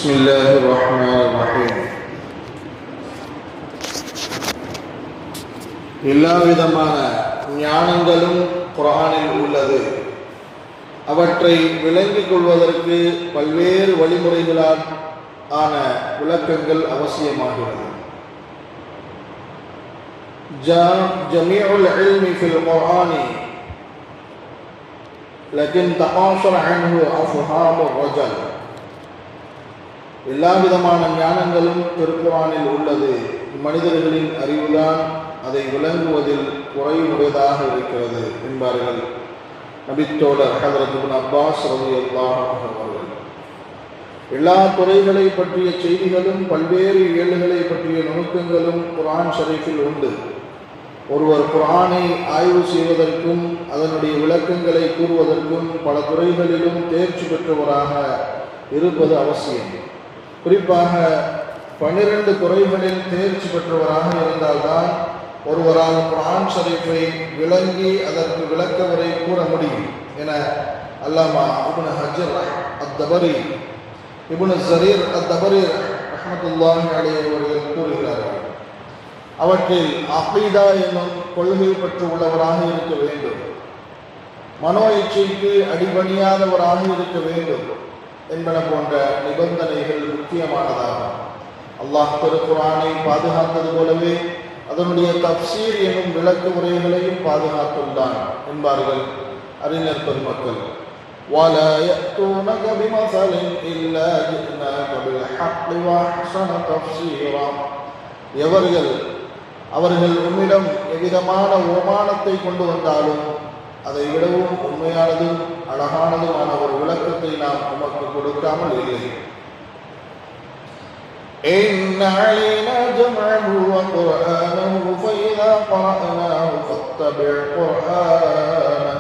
بسم الله الرحمن الرحيم. எல்லா விதமான ஞானங்களும் குர்ஆனில் உள்ளது. அவற்றை விளங்கிக் கொள்வதற்கு பல்வேறு வழிமுறைகளால் ஆன விளக்கங்கள் அவசியமாகிறது. ஜமீஉல் இல்மி ஃபில் குர்ஆனி லக்கின் தகாஸர அன்ஹு அஃஹாமுர் ரஜல். எல்லா விதமான ஞானங்களும் திருக்குர்ஆனில் உள்ளது. மனிதர்களின் அறிவுதான் அதை விளங்குவதில் குறைவுடையதாக இருக்கிறது என்பார்கள் நபித்தோழர் ஹஜ்ரத் இப்னு அப்பாஸ் ரலியல்லாஹு அன்ஹு அவர்கள். எல்லா துறைகளை பற்றிய செய்திகளும் பல்வேறு இயல்களை பற்றிய நுணுக்கங்களும் குர்ஆன் ஷரீஃபில் உண்டு. ஒருவர் குர்ஆனை ஆய்வு செய்வதற்கும் அதனுடைய விளக்கங்களை கூறுவதற்கும் பல துறைகளிலும் தேர்ச்சி பெற்றவராக இருப்பது அவசியம். குறிப்பாக 12 துறைகளில் தேர்ச்சி பெற்றவராக இருந்தால்தான் ஒருவரால் குர்ஆன் ஷரீஃபை விளங்கி அதற்கு விளக்க உரை கூற முடியும் என அல்லாமா இப்னு ஹஜர் அத்-தபரி இப்னு ஸரீர் அத்-தபரி ரஹ்மத்துல்லாஹி அலைஹி அவர்கள் கூறுகிறார்கள். அவற்றில் அகீதா என்னும் கொள்கை பற்று உள்ளவராக இருக்க வேண்டும், மனோ இச்சைக்கு அடிபணியாதவராக இருக்க வேண்டும் என்பன போன்ற நிபந்தனைகள் முக்கியமானதாகும். அல்லாஹ் திருக்குர்ஆனை பாதுகாத்தது போலவே அதனுடைய தஃப்சீர் என்னும் விளக்க உரைகளையும் பாதுகாத்துள்ளான் என்பார்கள் அறிஞர் பெருமக்கள். وَلَا يَأْتُونَكَ بِمَثَلٍ إِلَّا جِئْنَاكَ بِالْحَقِّ وَأَحْسَنَ تَفْسِيرًا. அவர்கள் உம்மிடம் எவ்விதமான ஓமானத்தை கொண்டு வந்தாலும் அதை விடவும் உண்மையானதும் அழகானதுமான ஒரு விளக்கத்தை நாம் உமக்கு கொடுக்காமல் இல்லை. إِنَّ عَلَيْنَا جَمْعَهُ وَقُرْآنَهُ فَإِذَا قَرَأْنَاهُ فَاتَّبِعْ قُرْآنَهُ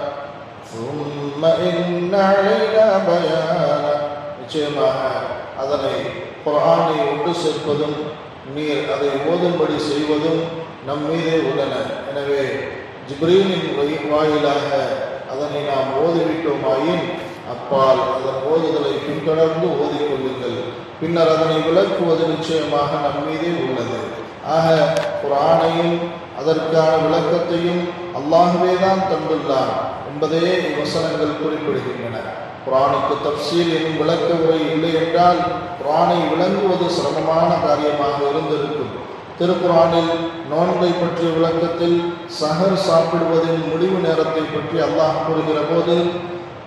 ثُمَّ إِنَّ عَلَيْنَا بَيَانَهُ. நிச்சயமாக அதனை குர்ஆனை ஒன்று சேர்ப்பதும் நீர் அதை ஓதும்படி செய்வதும் நம் மீதே உள்ளன. எனவே ஜிப்ரீலின் வாயிலாக அதனை நாம் ஓதிவிட்டோமாயின் அப்பால் அதன் ஓதுதலை பின்தொடர்ந்து ஓதிக்கொள்ளுங்கள். பின்னர் அதனை விளக்குவது நிச்சயமாக நம் மீதே உள்ளது. ஆக குர்ஆனையும் அதற்கான விளக்கத்தையும் அல்லாஹ்வே தான் தந்துள்ளார் என்பதே இவ்வசனங்கள் குறிப்பிடுகின்றன. குர்ஆனுக்கு தஃப்சீர் என்னும் விளக்க உரை இல்லை என்றால் குர்ஆனை விளங்குவது சிரமமான காரியமாக இருந்திருக்கும். திருக்குர்ஆனில் நோன்பை பற்றிய விளக்கத்தில் சஹர் சாப்பிடுவதின் முடிவு நேரத்தை பற்றி அல்லாஹ் கூறுகிற போது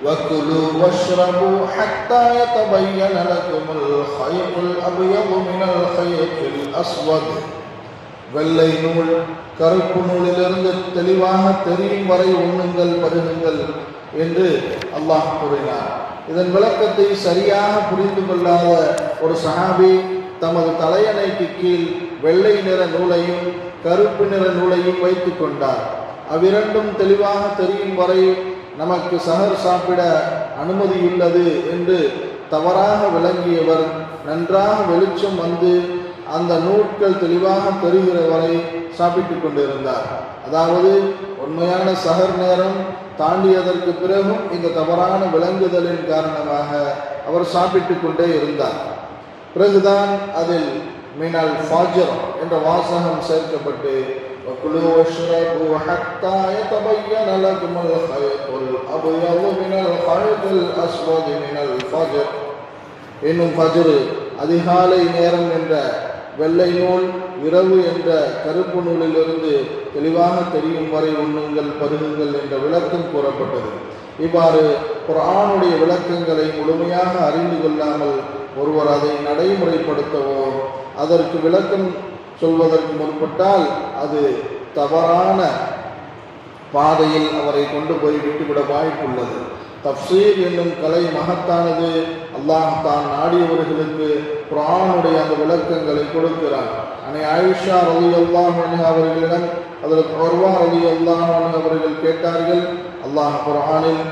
وَكُلُوا وَاشْرَبُوا حَتَّى يَتَبَيَّنَ لَكُمُ الْخَيْطُ الْأَبْيَضُ مِنَ الْخَيْطِ الْأَسْوَدِ. வெள்ளை நூல் கருப்பு நூலிலிருந்து தெளிவாக தெரியும் வரை உண்ணுங்கள் பருகுங்கள் என்று அல்லாஹ் கூறினார். இதன் விளக்கத்தை சரியாக புரிந்து கொள்ளாத ஒரு சஹாபி தமது தலையணைக்கு கீழ் வெள்ளை நிற நூலையும் கருப்பு நிற நூலையும் வைத்து கொண்டார். அவ்விரண்டும் தெளிவாக தெரியும் வரை நமக்கு சஹர் சாப்பிட அனுமதியுள்ளது என்று தவறாக விளங்கியவர் நன்றாக வெளிச்சம் வந்து அந்த நூட்கள் தெளிவாக தெரிகிற வரை சாப்பிட்டு கொண்டிருந்தார். அதாவது உண்மையான சஹர் நேரம் தாண்டியதற்கு பிறகும் இந்த தவறான விளங்குதலின் காரணமாக அவர் சாப்பிட்டு கொண்டே இருந்தார். பிறகுதான் அதில் மினல் ஃபாஜர் என்ற வாசகம் சேர்க்கப்பட்டு وَكُلُوا وَاشْرَبُوا حَتَّى يَتَبَيَّنَ لَكُمُ الْخَيْطُ الْأَبْيَضُ مِنَ الْخَيْطِ الْأَسْوَدِ مِنَ الْفَجْرِ. இன்னும் ஃபஜ்ர் அதிகாலை நேரம் என்ற வெள்ளை நூல் இரவு என்ற கருப்பு நூலிலிருந்து தெளிவாக தெரியும் வரை உண்ணுங்கள் பருகுங்கள் என்ற விளக்கம் கூறப்பட்டது. இவ்வாறு குர்ஆனுடைய விளக்கங்களை முழுமையாக அறிந்து கொள்ளாமல் ஒருவர் அதை நடைமுறைப்படுத்தவோ அதற்கு விளக்கம் சொல்வதற்கு முற்பட்டால் அது தவறான பாதையில் அவரை கொண்டு போய் விட்டுவிட வாய்ப்புள்ளது. தஃப்சீர் என்னும் கலை மகத்தானது. அல்லாஹ் தான் நாடியவர்களுக்கு குர்ஆனுடைய அந்த விளக்கங்களை கொடுக்கிறார். அன்னை ஆயிஷா ரலியல்லாஹு அன்ஹா அவர்களிடம் ஹஜ்ரத் உர்வா ரலியல்லாஹு அன்ஹு அவர்கள் கேட்டார்கள், அல்லாஹ் குர்ஆனில்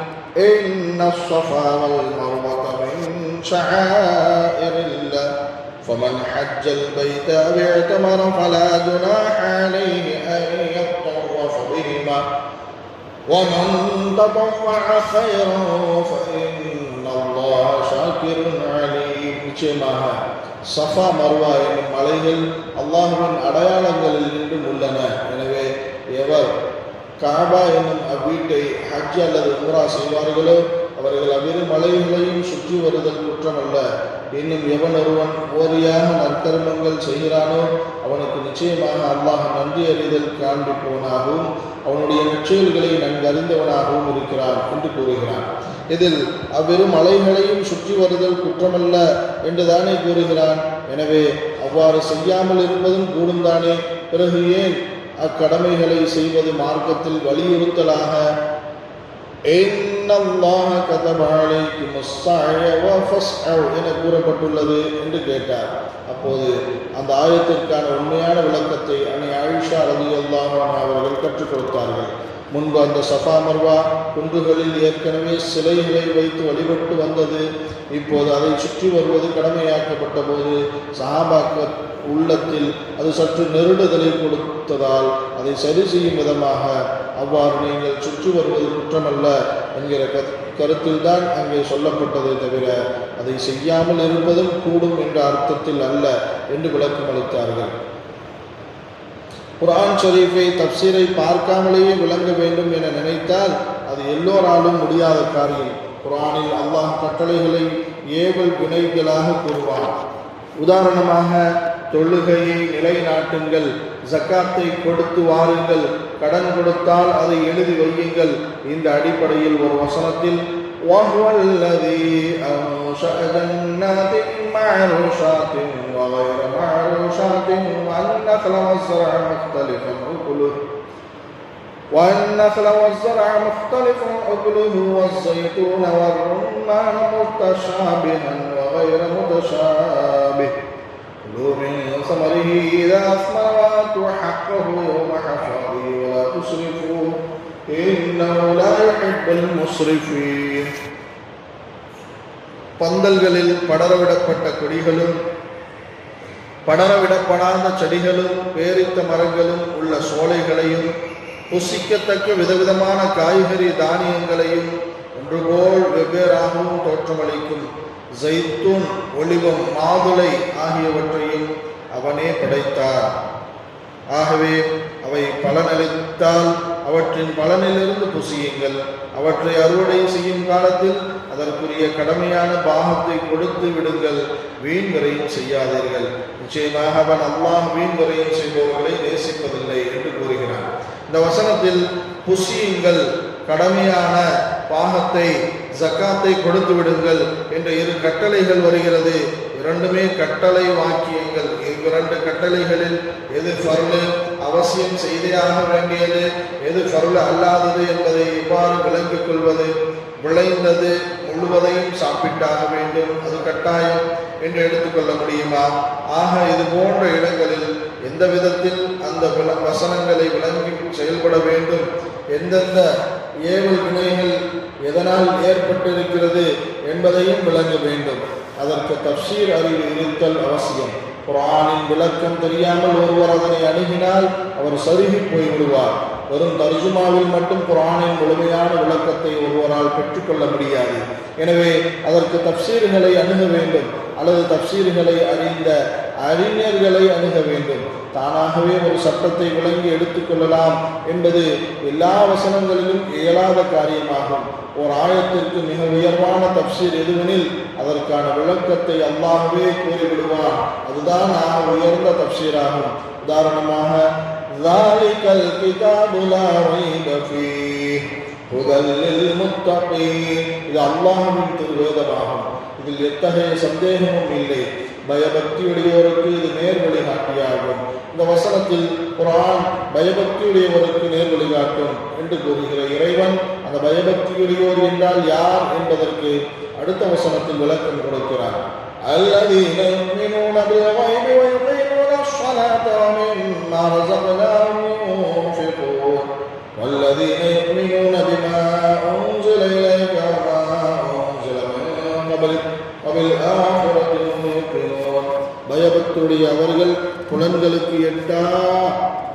இன்னஸ் ஸஃபா வல் மர்வத மின் ஷஆயிரில்லாஹ் فمن حج البيت أو اعتمر فلا جناح عليه أن يطوف بهما ومن تطوع خيرا فإن الله شاكر عليم. நிச்சயமாக சஃபா மர்வா என்னும் மலைகள் அல்லாஹ்வின் அடையாளங்களில் நின்றும் உள்ளன. எனவே எவர் காபா என்னும் அவ்வீட்டை ஹஜ் அல்லது உம்ரா செய்வார்களோ அவர்கள் அவ்விரு மலைகளையும் சுற்றி வருதல் குற்றமல்ல. இன்னும் எவன் ஒருவன் ஓரியாக நற்கர்மங்கள் செய்கிறானோ அவனுக்கு நிச்சயமாக அல்லாஹ் நன்றி அறிதல் காண்பிப்பவனாகவும் அவனுடைய நற்செயல்களை நன்கறிந்தவனாகவும் இருக்கிறான் என்று கூறுகிறான். இதில் அவ்விரு மலைகளையும் சுற்றி வருதல் குற்றமல்ல என்றுதானே கூறுகிறான். எனவே அவ்வாறு செய்யாமல் இருப்பதும் கூடும் தானே. பிறகு ஏன் அக்கடமைகளை செய்வது மார்க்கத்தில் வலியுறுத்தலாக என கூறப்பட்டுள்ளது என்று கேட்டார். அப்போது அந்த ஆயத்திற்கான உண்மையான விளக்கத்தை அன்னை ஆயிஷா ரலியல்லாஹு அன்ஹா அவர்கள் கற்றுக் கொடுத்தார்கள். முன்பு அந்த சஃபா மர்வா குன்றுகளில் ஏற்கனவே சிலைகளை வைத்து வழிபட்டு வந்தது. இப்போது அதை சுற்றி வருவது கடமையாக்கப்பட்ட போது சஹாபாக்கள் உள்ளத்தில் அது சற்று நெருடுதலை கொடுத்ததால் அதை சரி செய்யும் விதமாக அவ்வாறு நீங்கள் சுற்றி வருவது குற்றமல்ல என்கிற கருத்தில்தான் அங்கே சொல்லப்பட்டதை தவிர அதை செய்யாமல் இருப்பதும் கூடும் என்ற அர்த்தத்தில் அல்ல என்று விளக்கம் அளித்தார்கள். குர்ஆன் ஷரீஃபை தப்சீரை பார்க்காமலேயே விளங்க வேண்டும் என நினைத்தால் அது எல்லோராலும் முடியாத காரியம். குர்ஆனில் அல்லாஹ் கட்டளைகளை ஏவல் வினைகளாக கூறுவான். உதாரணமாக தொழுகையை நிலைநாட்டுங்கள், ஜக்காத்தை கொடுத்து வாருங்கள், கடன் கொடுத்தால் அதை எழுதி வையுங்கள். இந்த அடிப்படையில் ஒரு வசனத்தில் وَهُوَ الَّذِي أَنشَأَ جَنَّاتٍ مَّعْرُوشَاتٍ وَغَيْرَ مَعْرُوشَاتٍ وَالنَّخْلَ وَالزَّرْعَ مُخْتَلِفٌ أُكُلُهُ وَالزَّيْتُونَ وَالرُّمَّانَ مُتَشَابِهًا وَغَيْرَ مُتَشَابِهٍ كُلُوا مِن ثَمَرِهِ إِذَا أَثْمَرَ وَآتُوا حَقَّهُ يَوْمَ حَصَادِهِ وَلَا تُسْرِفُوا إِنَّهُ لَا يُحِبُّ الْمُسْرِفِينَ. பந்தல்களில் படரவிடப்பட்ட கொடிகளும் படரவிடப்படாத செடிகளும் பேரித்த மரங்களும் உள்ள சோலைகளையும் புசிக்கத்தக்க விதவிதமான காய்கறி தானியங்களையும் ஒன்றுபோல் வெவ்வேறாகவும் தோற்றமளிக்கும் ஜைத்தூன், ஒலிவம், மாதுளை ஆகியவற்றையும் அவனே படைத்தார். ஆகவே அவை பலனளித்தால் அவற்றின் பலனிலிருந்து புசியுங்கள். அவற்றை அறுவடை செய்யும் காலத்தில் அதற்குரிய கடமையான பாகத்தை கொடுத்து விடுங்கள். வீண் விரயம் செய்யாதீர்கள். நிச்சயமாக அவன் அல்லாஹ் வீண் விரயம் செய்பவர்களை நேசிப்பதில்லை என்று கூறுகிறான். இந்த வசனத்தில் புசியுங்கள், கடமையான பாகத்தை ஜக்காத்தை கொடுத்து விடுங்கள் என்ற இரு கட்டளைகள் வருகிறது. இரண்டுமே கட்டளை வாக்கியங்கள். இவ்விரண்டு கட்டளைகளில் எது ஃபர்லு, அவசியம் செய்தேயாக வேண்டியது, எது ஃபர்லு அல்லாதது என்பதை எவ்வாறு விளங்கிக் கொள்வது? விளைந்தது முழுவதையும் சாப்பிட்டாக வேண்டும், அது கட்டாயம் என்று எடுத்துக்கொள்ள முடியுமா? ஆக இது போன்ற இடங்களில் எந்த விதத்தில் அந்த வசனங்களை விளங்கி செயல்பட வேண்டும், எந்தெந்த ஏவல் வினைகள் எதனால் ஏற்பட்டிருக்கிறது என்பதையும் விளங்க வேண்டும். அதற்கு தஃப்சீர் அறிவு இருத்தல் அவசியம். குர்ஆனின் விளக்கம் தெரியாமல் ஒருவர் அதனை அணுகினால் அவர் சருகி போய்விடுவார். வெறும் தர்ஜுமாவில் மட்டும் குர்ஆனின் முழுமையான விளக்கத்தை ஒருவரால் பெற்றுக்கொள்ள முடியாது. எனவே அதற்கு தஃப்சீர்களை அணுக வேண்டும், அல்லது தஃப்சீர்களை அறிந்த அறிஞர்களை அணுக வேண்டும். தானாகவே ஒரு சட்டத்தை விளங்கி எடுத்துக்கொள்ளலாம் என்பது எல்லா வசனங்களிலும் இயலாத காரியமாகும். ஒரு ஆயத்திற்கு மிக உயர்வான தஃப்சீர் எதுவெனில் அதற்கான விளக்கத்தை அல்லாஹ்வே கூறிவிடுவான். அதுதான் உயர்ந்த தஃப்சீராகும். உதாரணமாக ذَلِكَ الْكِتَابُ لَا رَيْبَ فِيهِ هُدًى لِّلْمُتَّقِينَ. இது அல்லாஹ்வின் திருவேதமாகும். இதில் எத்தகைய சந்தேகமும் இல்லை. பயபக்தியுடையோருக்கு இது நேர் வழிகாட்டியாகும். இந்த வசனத்தில் குர்ஆன் பயபக்தியுடையவருக்கு நேர் வழிகாட்டும் என்று கூறுகிற இறைவன் அந்த பயபக்தியுடையோர் என்றால் யார் என்பதற்கு அடுத்த வசனத்தில் விளக்கம் கொடுக்கிறார். الذين يؤمنون بالغيب ويقيمون الصلاة ومما رزقناهم ينفقون والذين يؤمنون بما أنزل إليك وما أنزل من قبلك وبالآخرة هم يوقنون. பயபக்தியுடைய அவர்கள் புலன்களுக்கு எட்டா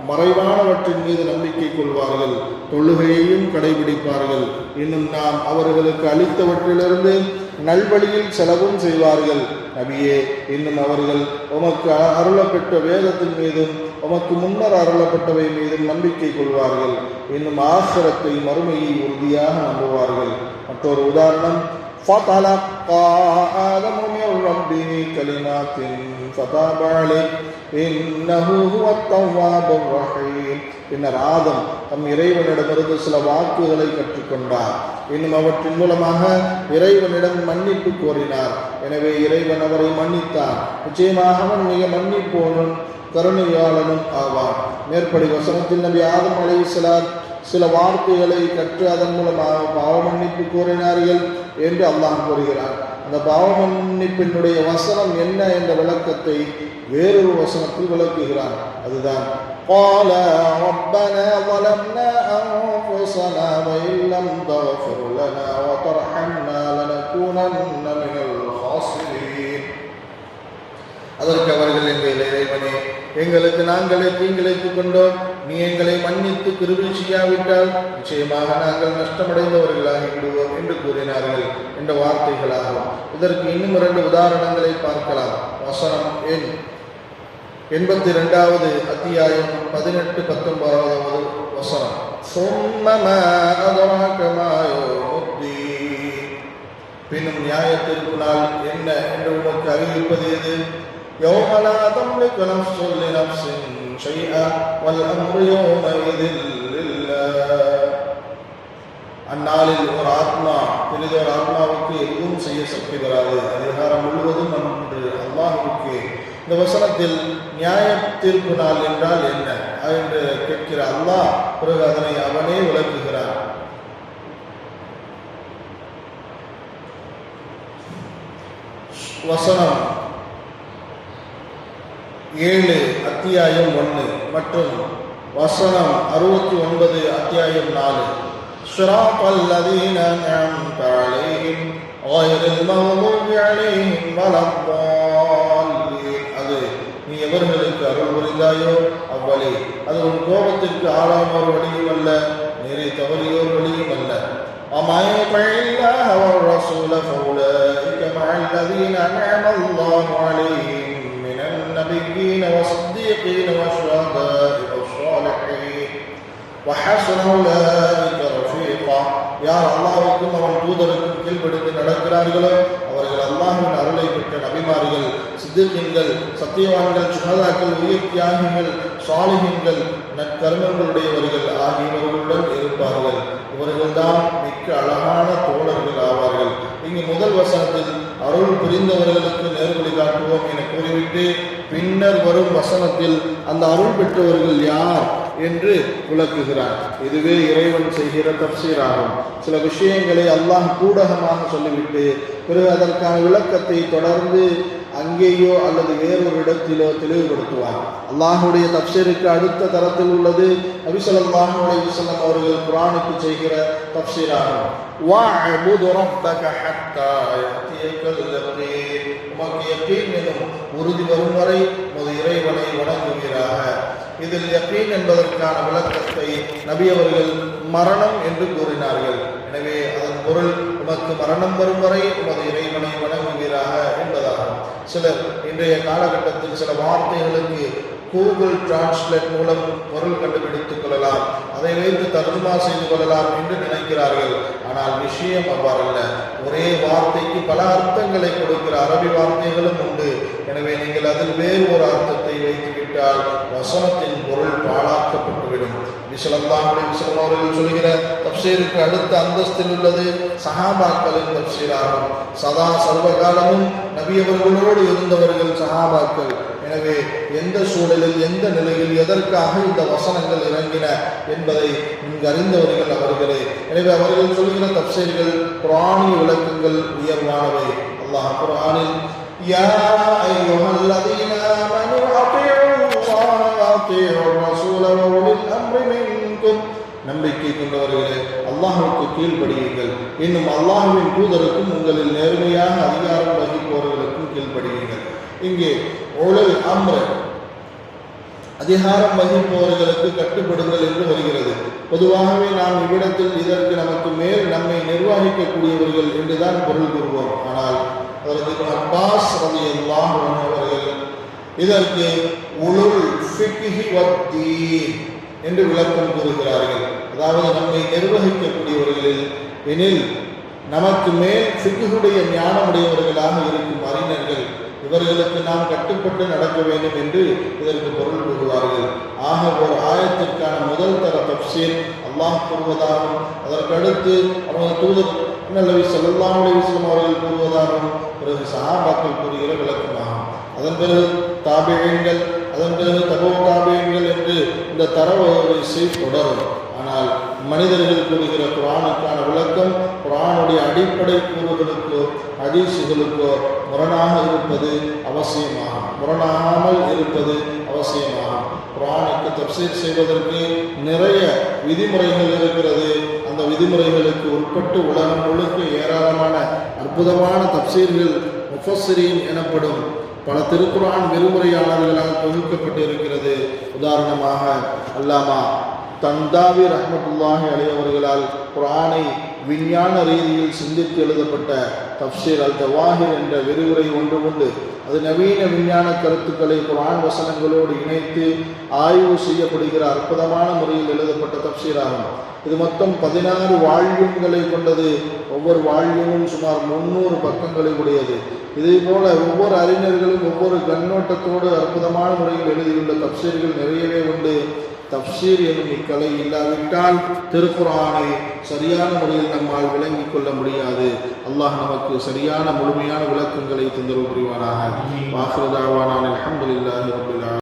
மறைவானவற்றின் மீது நம்பிக்கை கொள்வார்கள், தொழுகையையும் கடைபிடிப்பார்கள். இன்னும் நாம் அவர்களுக்கு அளித்தவற்றிலிருந்து நல்வழியில் செலவும் செய்வார்கள். நபியே, இன்னும் அவர்கள் உமக்கு அருளப்பட்ட வேதத்தின் மீதும் உமக்கு முன்னர் அருளப்பட்டவை மீதும் நம்பிக்கை கொள்வார்கள். இன்னும் ஆখিরাத்தை மறுமையை உறுதியாக நம்புவார்கள். மற்றொரு உதாரணம், فَتَلَقَّى آدَمُ مِنْ رَبِّهِ كَلِمَاتٍ فَتَابَ عَلَيْهِ إِنَّهُ هُوَ التَّوَّابُ الرَّحِيمُ. பின்னர் ஆதம் தம் இறைவனிடமிருந்து சில வாக்குகளை கற்றுக்கொண்டார். இன்னும் அவற்றின் மூலமாக இறைவனிடம் மன்னிப்பு கோரினார். எனவே இறைவன் அவரை மன்னித்தார். நிச்சயமாக அவன் மிக மன்னிப்போனும் கருணையாளனும் ஆவான். மேற்படி வசனத்தில் நபி ஆதம் அலைஹிஸ்ஸலாம் சில வார்த்தைகளை கற்று அதன் மூலமாக பாவ மன்னிப்பு கோரினார்கள் என்று அல்லாஹ் கூறுகிறார். அந்த பாவ மன்னிப்பினுடைய வசனம் என்ன என்ற விளக்கத்தை வேறொரு வசனத்தில் விளக்குகிறார். அதுதான், قال ربنا ظلمنا أنفسنا وإن لم تغفر لنا وترحمنا لنكونن من الخاسرين. அதற்கு அவர்கள், எங்கள் இறைவனே, எங்களுக்கு நாங்களே தீங்கிழைத்துக் கொண்டோம். நீ எங்களை மன்னித்து கிருபை செய்யாவிட்டால் நிச்சயமாக நாங்கள் நஷ்டமடைந்தவர்களாகி விடுவோம் என்று கூறினார்கள் என்ற வார்த்தைகளாகும். இதற்கு இன்னும் 2 உதாரணங்களை பார்க்கலாம். வசனம் எண் 82வது அத்தியாயம் 18-19வது வசனம். பின்னும் நியாயத்திற்கு நாள் என்ன என்று உனக்கு அறிவிப்பது எது? يوم لا تملك نفس لنفس شيئا والأمر يومئذ لله. அந்நாளில் ஒரு ஆத்மா பெரிதொரு ஆத்மாவுக்கு எதுவும் செய்ய சக்தி வராது. அதிகாரம் முழுவதும் அன்று அல்லாஹ்வுக்கு. இந்த வசனத்தில் நியாய தீர்ப்பு நாள் என்றால் என்ன என்று கேட்கிற அல்லாஹ் பிறகு அதனை அவனே விளக்குகிறார். வசனம் 7 அத்தியாயம் 1 மற்றும் வசனம் 69 அத்தியாயம் 4. صراط الذين أنعمت عليهم غير المغضوب عليهم ولا الضالين. அது நீ எவர்களுக்கு அருள் புரிந்தாயோ அவ்வழி. அது உன் கோபத்திற்கு ஆளானோர் வழியும் அல்ல, நேரே தவறியோர் வழியும் அல்ல. ومن يطع الله والرسول فأولئك مع الذين أنعم الله عليهم من النبيين والصديقين والشهداء والصالحين وحسن أولئك رفيقا. யார் அல்லாஹ்வுக்கும் அவன் தூதருக்கும் கீழ்ப்படிந்து நடக்கிறார்களோ அவர்கள் அல்லாஹ்வின் அருளை பெற்ற நபிமார்கள், சித்திகீன்கள், சத்தியவான்கள், சுஹதாக்கள், உயிர் தியாகிகள், சாலிஹீன்கள், நற்கர்மங்களுடையவர்கள் ஆகியவர்களுடன் இருப்பார்கள். இவர்கள்தான் மிக்க அழகான தோழர்கள் ஆவார்கள். இங்கு முதல் வசனத்தில் அருள் புரிந்தவர்களுக்கு நேர்வழி காட்டுவோம் என கூறிவிட்டு பின்னர் வரும் வசனத்தில் அந்த அருள் பெற்றவர்கள் யார் என்று விளக்குகிறார். இதுவே இறைவன் செய்கிற தஃப்சீராகும். சில விஷயங்களை அல்லாஹ் கூடகமாக சொல்லிவிட்டு பிறகு அதற்கான விளக்கத்தை தொடர்ந்து அங்கேயோ அல்லது வேறொரு இடத்திலோ தெளிவுபடுத்துவார். அல்லாஹுடைய தஃப்சீருக்கு அடுத்த தரத்தில் உள்ளது நபி ஸல்லல்லாஹு அலைஹி வஸல்லம் அவர்கள் குர்ஆனுக்கு செய்கிற தஃப்சீராகும். வஅபுது ரப்பக ஹத்தா யஅதியகல் யகீன். உமக்கு யகீன் எனும் உறுதி வரும் வரை உமது இறைவனை வணங்குவீராக. இதில் யகீன் என்பதற்கான விளக்கத்தை நபி அவர்கள் மரணம் என்று கூறினார்கள். எனவே அதன் பொருள் உமக்கு மரணம் வரும் வரை உமது இறைவனை வணங்குவீராக என்பதாகும். சிலர் இன்றைய காலகட்டத்தில் சில வார்த்தைகளுக்கு கூகுள் டிரான்ஸ்லேட் மூலம் பொருள் கண்டுபிடித்துக் கொள்ளலாம், அதை வைத்து தர்ஜுமா செய்து கொள்ளலாம் என்று நினைக்கிறார்கள். ஆனால் விஷயம் அவ்வாறல்ல. ஒரே வார்த்தைக்கு பல அர்த்தங்களை கொடுக்கிற அரபி வார்த்தைகளும் உண்டு. எனவே நீங்கள் அதில் வேறு ஒரு அர்த்தத்தை வைத்துவிட்டால் வசனத்தின் பொருள் பாழாக்கப்பட்டுவிடும். ஸல்லல்லாஹு அலைஹி வஸல்லம் அவர்கள் சொல்கிற தஃப்சீருக்கு அடுத்த அந்தஸ்தில் உள்ளது சஹாபாக்களின் தஃப்சீராகும். சதா சர்வகாலமும் நபி அவர்களோடு இருந்தவர்கள் சஹாபாக்கள். எனவே எந்த சூழலில் எந்த நிலையில் எதற்காக இந்த வசனங்கள் இறங்கின என்பதை இங்கு அறிந்தவர்கள் அவர்களே. எனவே அவர்கள் சொல்கிற தஃப்சீர்கள் குர்ஆனிய விளக்கங்கள் உயர்வானவை. அல்லாஹ் குர்ஆனில் யா அய்யுஹல்லதீன ஆமனூ அத்தீஉல்லாஹ வ அத்தீஉர் ரசூல வ உலில் அம்ரி மின்கும். நம்பிக்கை கொண்டவர்களே, அல்லாஹ்வுக்கு கீழ்ப்படியுங்கள், இன்னும் அல்லாஹ்வின் தூதருக்கும் உங்களில் நேர்மையாக அதிகாரம் வகிப்பவர்களுக்கும் கீழ்ப்படியுங்கள். இங்கே உலில் அம்ர், அதிகாரம் வகிப்பவர்களுக்கு கட்டுப்படுங்கள் என்று வருகிறது. பொதுவாகவே நாம் இவ்விடத்தில் இதற்கு நமக்கு மேல் நம்மை நிர்வகிக்கக்கூடியவர்கள் என்றுதான் பொருள் கூறுவோம். ஆனால் அதற்கு அப்பாஸ் ரலியல்லாஹு அன்ஹு அவர்கள் இதற்கு உலுல் ஃபிக்ஹி வத்தீன் என்று விளக்கம் கூறுகிறார்கள். அதாவது நம்மை நிர்வகிக்கக்கூடியவர்களில் எனில் நமக்கு மேல் ஃபிக்ஹுடைய ஞானமுடையவர்களாக இருக்கும் அறிஞர்கள், இவர்களுக்கு நாம் கட்டுப்பட்டு நடக்க வேண்டும் என்று இதற்கு பொருள் கூறுவார்கள். ஆக ஒரு ஆயத்திற்கான முதல் தர தஃப்சீர் அல்லாஹ் கூறுவதாகவும், அதற்கடுத்து அவரது தூதர் நபி ஸல்லல்லாஹு அலைஹி வஸல்லம் அவர்கள் கூறுவதாகவும், பிறகு சஹாபாக்கள் கூறுகிற விளக்கமாகும். அதன் பிறகு தாபிஈன்கள், அதன் பிறகு தபூ தாபிஈன்கள் என்று இந்த தரவரிசை தொடரும். ஆனால் மனிதர்கள் கூறுகிற குர்ஆனுக்கான விளக்கம் குர்ஆனுடைய அடிப்படை கூறுகளுக்கோ ஹதீஸுகளுக்கோ முரணாக இருப்பது அவசியமாகும், முரணாகாமல் இருப்பது அவசியமாகும். குர்ஆனுக்கு தஃப்சீர் செய்வதற்கு நிறைய விதிமுறைகள் இருக்கிறது. அந்த விதிமுறைகளுக்கு உட்பட்டு உலகம் முழுக்க ஏராளமான அற்புதமான தஃப்சீர்கள் முஃபஸ்ஸிரீன் எனப்படும் பல திருக்குர்ஆன் விரிவுரையாளர்களால் தொகுக்கப்பட்டு இருக்கிறது. உதாரணமாக அல்லாமா தந்தாவி ரஹ்மத்துல்லாஹி அலைஹி அவர்களால் குர்ஆனை விஞ்ஞான ரீதியில் சிந்தித்து எழுதப்பட்ட தஃப்சீர் அல் ஜவாஹிர் என்ற விரிவுரை ஒன்று உண்டு. அது நவீன விஞ்ஞான கருத்துக்களை குர்ஆன் வசனங்களோடு இணைத்து ஆய்வு செய்யப்படுகிற அற்புதமான முறையில் எழுதப்பட்ட தஃப்சீர் ஆகும். இது மொத்தம் 16 வால்யூம்களை கொண்டது. ஒவ்வொரு வால்யூமும் சுமார் 300 பக்கங்களை உடையது. இதே போல ஒவ்வொரு அறிஞர்களும் ஒவ்வொரு கண்ணோட்டத்தோடு அற்புதமான முறையில் எழுதியுள்ள தஃப்சீர்கள் நிறையவே உண்டு. தஃப்சீர் எனும் இக்கலை இல்லாவிட்டால் திருக்குர்ஆனை சரியான முறையில் நம்மால் விளங்கிக் கொள்ள முடியாது. அல்லாஹ் நமக்கு சரியான முழுமையான விளக்கங்களை தந்தருள் புரிவானாக. வாஹிரு தஅவானா அல்ஹம்துலில்லாஹி ரப்பில் ஆலமீன்.